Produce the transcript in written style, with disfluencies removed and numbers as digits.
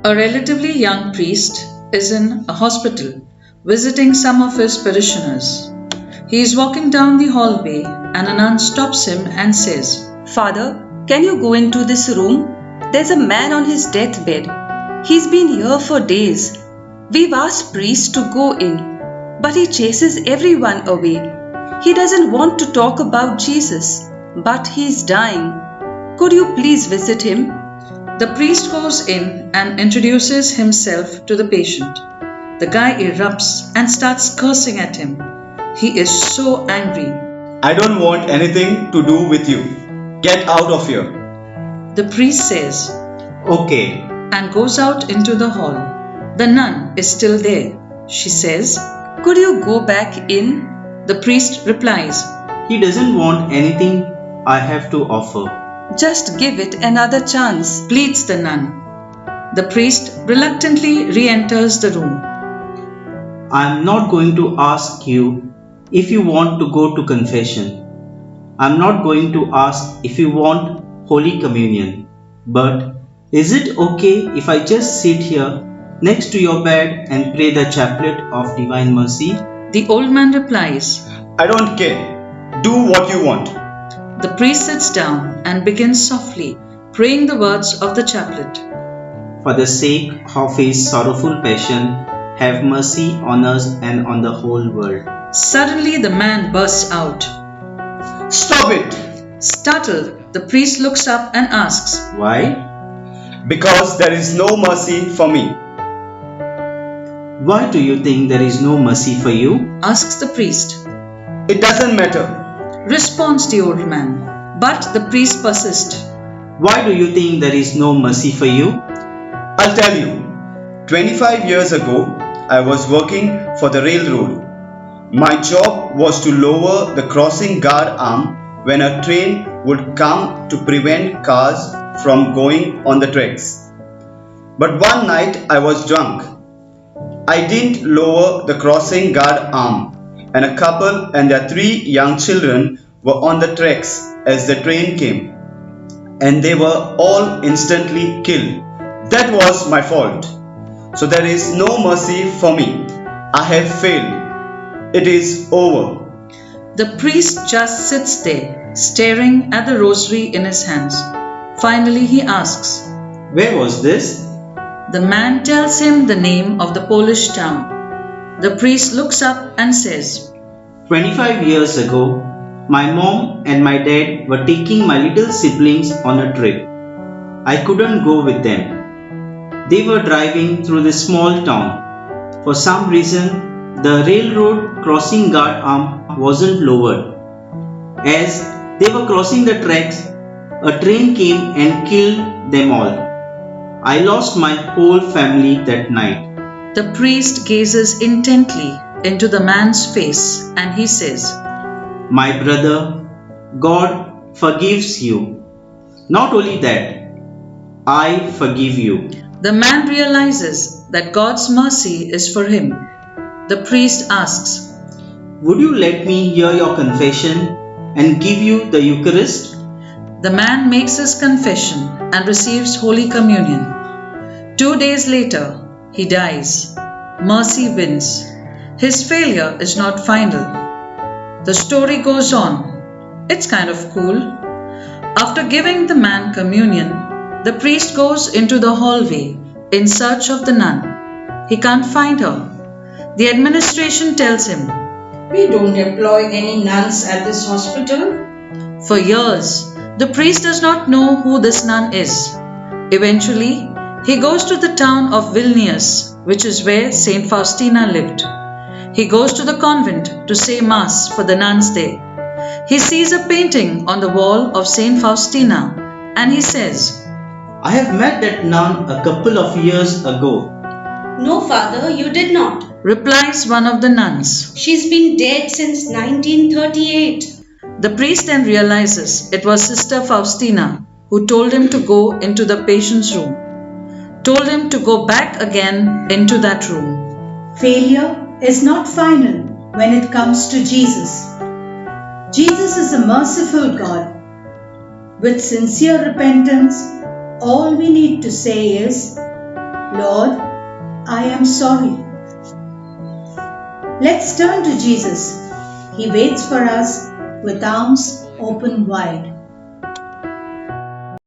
A relatively young priest is in a hospital visiting some of his parishioners. He is walking down the hallway and a nun stops him and says, Father, can you go into this room? There's a man on his deathbed. He's been here for days. We've asked priests to go in, but he chases everyone away. He doesn't want to talk about Jesus, but he's dying. Could you please visit him? The priest goes in and introduces himself to the patient. The guy erupts and starts cursing at him. He is so angry. I don't want anything to do with you. Get out of here. The priest says, Okay. and goes out into the hall. The nun is still there. She says, Could you go back in? The priest replies, He doesn't want anything I have to offer. Just give it another chance. pleads the nun. The priest reluctantly re-enters the room. I'm not going to ask you if you want to go to confession. I'm not going to ask if you want Holy Communion. But is it okay if I just sit here next to your bed and pray the chaplet of Divine Mercy? The old man replies, I don't care. Do what you want. The priest sits down and begins softly praying the words of the chaplet. For the sake of his sorrowful passion, have mercy on us and on the whole world. Suddenly the man bursts out. Stop it! Startled, the priest looks up and asks, Why? Because there is no mercy for me. Why do you think there is no mercy for you? asks the priest. It doesn't matter. Responds the old man. But the priest persists. Why do you think there is no mercy for you? I'll tell you. 25 years ago, I was working for the railroad. My job was to lower the crossing guard arm when a train would come to prevent cars from going on the tracks. But one night I was drunk. I didn't lower the crossing guard arm, and a couple and their 3 young children were on the tracks as the train came, and they were all instantly killed. That was my fault. So there is no mercy for me. I have failed. It is over. The priest just sits there, staring at the rosary in his hands. Finally he asks. Where was this? The man tells him the name of the Polish town. The priest looks up and says, 25 years ago, my mom and my dad were taking my little siblings on a trip. I couldn't go with them. They were driving through this small town. For some reason, the railroad crossing guard arm wasn't lowered. As they were crossing the tracks, a train came and killed them all. I lost my whole family that night. The priest gazes intently into the man's face and he says, My brother, God forgives you. Not only that, I forgive you. The man realizes that God's mercy is for him. The priest asks, Would you let me hear your confession and give you the Eucharist? The man makes his confession and receives Holy Communion. 2 days later, he dies. Mercy wins. His failure is not final. The story goes on. It's kind of cool. After giving the man communion, the priest goes into the hallway in search of the nun. He can't find her. The administration tells him, We don't employ any nuns at this hospital. For years, the priest does not know who this nun is. Eventually, he goes to the town of Vilnius, which is where Sr Faustina lived. He goes to the convent to say Mass for the nuns there. He sees a painting on the wall of Sr Faustina and he says, I have met that nun a couple of years ago. No, Father, you did not. replies one of the nuns. She's been dead since 1938. The priest then realizes it was Sister Faustina who told him to go into the patient's room, told him to go back again into that room. Failure is not final when it comes to Jesus. Jesus is a merciful God. With sincere repentance, all we need to say is, Lord, I am sorry. Let's turn to Jesus. He waits for us with arms open wide.